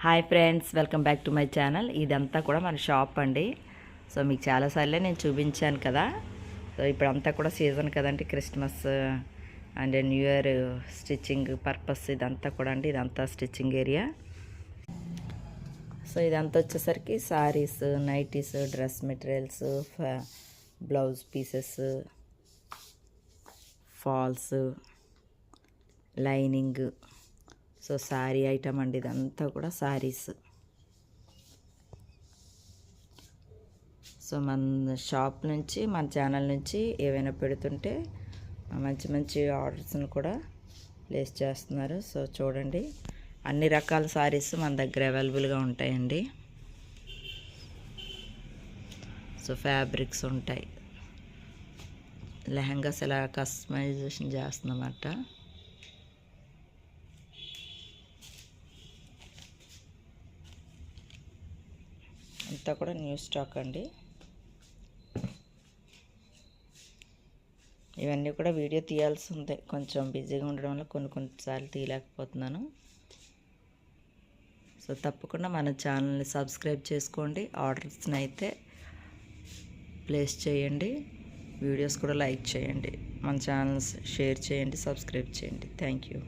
Hi friends, welcome back to my channel. ఇదంతా కూడా మన షాప్ అండి. సో మీకు చాలాసార్లే నేను చూపించాను కదా. సో ఇప్పుడంతా కూడా సీజన్ కదండి, Christmas and new year stitching purpose ఇదంతా కూడా అండి. ఇదంతా స్టిచ్చింగ్ ఏరియా. సో ఇదంతా వచ్చేసరికి saris, nighties, dress materials, blouse pieces, falls, lining. So sari item అండి, ఇదంతా కూడా శారీస్. సో మన షాప్ నుంచి, మన ఛానల్ నుంచి ఏవైనా పెడుతుంటే మంచి మంచి ఆర్డర్స్ని కూడా ప్లేస్ చేస్తున్నారు. సో చూడండి, అన్ని రకాల శారీస్ మన దగ్గర అవైలబుల్గా ఉంటాయండి. సో ఫ్యాబ్రిక్స్ ఉంటాయి. లెహంగాస్ ఎలా కస్టమైజేషన్ చేస్తున్నమాట. అంతా కూడా న్యూ స్టాక్ అండి. ఇవన్నీ కూడా వీడియో తీయాల్సి ఉంది, కొంచెం బిజీగా ఉండడం వల్ల కొన్నిసార్లు తీయలేకపోతున్నాను. సో తప్పకుండా మన ఛానల్ని సబ్స్క్రైబ్ చేసుకోండి. ఆర్డర్స్ని అయితే ప్లేస్ చేయండి. వీడియోస్ కూడా లైక్ చేయండి. మన ఛానల్స్ షేర్ చేయండి, సబ్స్క్రైబ్ చేయండి. Thank you.